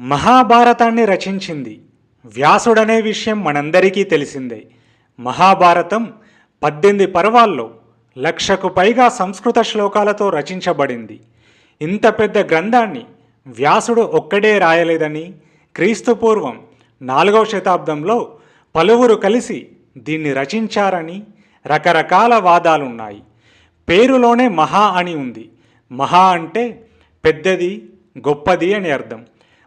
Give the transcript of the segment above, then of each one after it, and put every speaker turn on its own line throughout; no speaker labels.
మహాభారతాన్ని రచించింది వ్యాసుడనే విషయం మనందరికీ తెలిసిందే. మహాభారతం 18 పర్వాల్లో 1,00,000కు పైగా సంస్కృత శ్లోకాలతో రచించబడింది. ఇంత పెద్ద గ్రంథాన్ని వ్యాసుడు ఒక్కడే రాయలేదని, క్రీస్తుపూర్వం 4వ శతాబ్దంలో పలువురు కలిసి దీన్ని రచించారని రకరకాల వాదాలున్నాయి. పేరులోనే మహా అని ఉంది. మహా అంటే పెద్దది, గొప్పది అని అర్థం.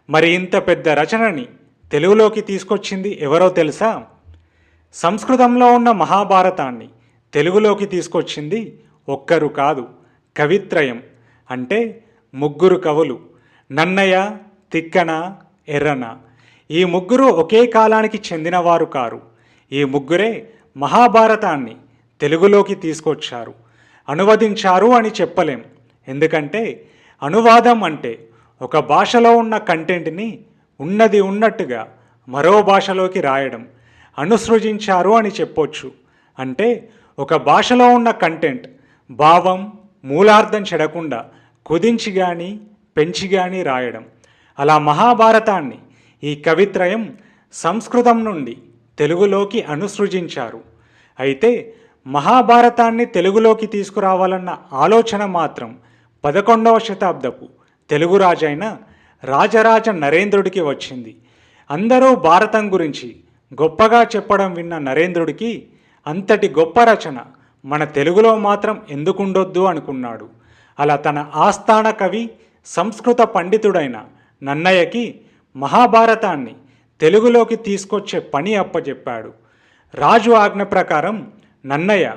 మరి ఇంత పెద్ద రచనని తెలుగులోకి తీసుకొచ్చింది ఎవరో తెలుసా? సంస్కృతంలో ఉన్న మహాభారతాన్ని తెలుగులోకి తీసుకొచ్చింది ఒక్కరు కాదు, కవిత్రయం. అంటే ముగ్గురు కవులు, నన్నయ, తిక్కన, ఎర్రన. ఈ ముగ్గురు ఒకే కాలానికి చెందినవారు కారు. ఈ ముగ్గురే మహాభారతాన్ని తెలుగులోకి తీసుకొచ్చారు. అనువదించారు అని చెప్పలేం. ఎందుకంటే అనువాదం అంటే ఒక భాషలో ఉన్న కంటెంట్ని ఉన్నది ఉన్నట్టుగా మరో భాషలోకి రాయడం. అనుసృజించారు అని చెప్పొచ్చు. అంటే ఒక భాషలో ఉన్న కంటెంట్ భావం, మూలార్థం చెడకుండా కుదించి కానీ పెంచి కానీ రాయడం. అలా మహాభారతాన్ని ఈ కవిత్రయం సంస్కృతం నుండి తెలుగులోకి అనుసృజించారు. అయితే మహాభారతాన్ని తెలుగులోకి తీసుకురావాలన్న ఆలోచన మాత్రం 11వ శతాబ్దపు తెలుగు రాజైన రాజరాజ నరేంద్రుడికి వచ్చింది. అందరూ భారతం గురించి గొప్పగా చెప్పడం విన్న నరేంద్రుడికి అంతటి గొప్ప రచన మన తెలుగులో మాత్రం ఎందుకుండొద్దు అనుకున్నాడు. అలా తన ఆస్థాన కవి, సంస్కృత పండితుడైన నన్నయ్యకి మహాభారతాన్ని తెలుగులోకి తీసుకొచ్చే పని అప్పచెప్పాడు. రాజు ఆజ్ఞ ప్రకారం నన్నయ్య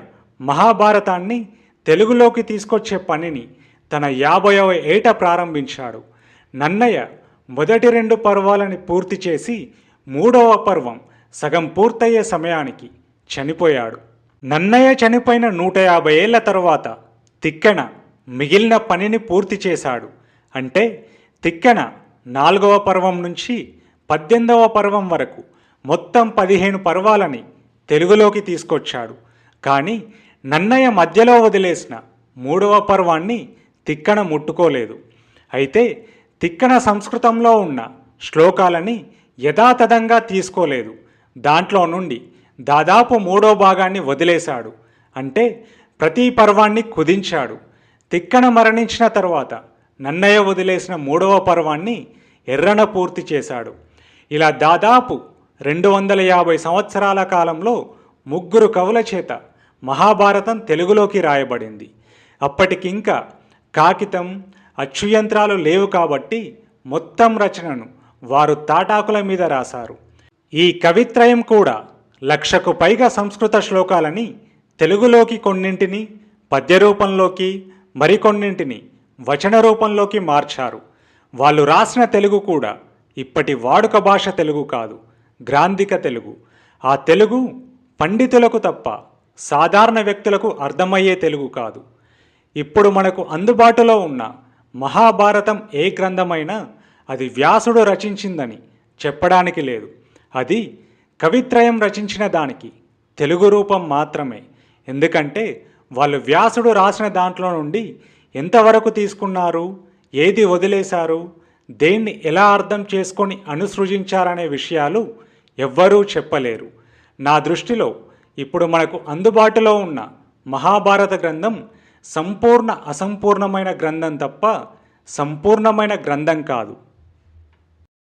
మహాభారతాన్ని తెలుగులోకి తీసుకొచ్చే పనిని తన 50వ ఏట ప్రారంభించాడు. నన్నయ్య మొదటి 2 పర్వాలని పూర్తి చేసి 3వ పర్వం సగం పూర్తయ్యే సమయానికి చనిపోయాడు. నన్నయ్య చనిపోయిన 150 ఏళ్ల తరువాత తిక్కన మిగిలిన పనిని పూర్తి చేశాడు. అంటే తిక్కన 4వ పర్వం నుంచి 18వ పర్వం వరకు మొత్తం 15 పర్వాలని తెలుగులోకి తీసుకొచ్చాడు. కానీ నన్నయ్య మధ్యలో వదిలేసిన 3వ పర్వాన్ని తిక్కన ముట్టుకోలేదు. అయితే తిక్కన సంస్కృతంలో ఉన్న శ్లోకాలని యథాతథంగా తీసుకోలేదు. దాంట్లో నుండి దాదాపు 3వ భాగాన్ని వదిలేశాడు. అంటే ప్రతి పర్వాన్ని కుదించాడు. తిక్కన మరణించిన తర్వాత నన్నయ్య వదిలేసిన 3వ పర్వాన్ని ఎర్రన పూర్తి చేశాడు. ఇలా దాదాపు 250 సంవత్సరాల కాలంలో ముగ్గురు కవుల చేత మహాభారతం తెలుగులోకి రాయబడింది. అప్పటికింకా కాగితం, అచ్చుయంత్రాలు లేవు కాబట్టి మొత్తం రచనను వారు తాటాకుల మీద రాశారు. ఈ కవిత్రయం కూడా 1,00,000కు పైగా సంస్కృత శ్లోకాలని తెలుగులోకి కొన్నింటిని పద్య రూపంలోకి, మరికొన్నింటిని వచన రూపంలోకి మార్చారు. వాళ్ళు రాసిన తెలుగు కూడా ఇప్పటి వాడుక భాష తెలుగు కాదు, గ్రాంధిక తెలుగు. ఆ తెలుగు పండితులకు తప్ప సాధారణ వ్యక్తులకు అర్థమయ్యే తెలుగు కాదు. ఇప్పుడు మనకు అందుబాటులో ఉన్న మహాభారతం ఏ గ్రంథమైనా అది వ్యాసుడు రచించిందని చెప్పడానికి లేదు. అది కవిత్రయం రచించిన దానికి తెలుగు రూపం మాత్రమే. ఎందుకంటే వాళ్ళు వ్యాసుడు రాసిన దాంట్లో నుండి ఎంతవరకు తీసుకున్నారు, ఏది వదిలేశారు, దేన్ని ఎలా అర్థం చేసుకొని అనుసృజించారనే విషయాలు ఎవ్వరూ చెప్పలేరు. నా దృష్టిలో ఇప్పుడు మనకు అందుబాటులో ఉన్న మహాభారత గ్రంథం సంపూర్ణ అసంపూర్ణమైన గ్రంథం తప్ప సంపూర్ణమైన గ్రంథం కాదు.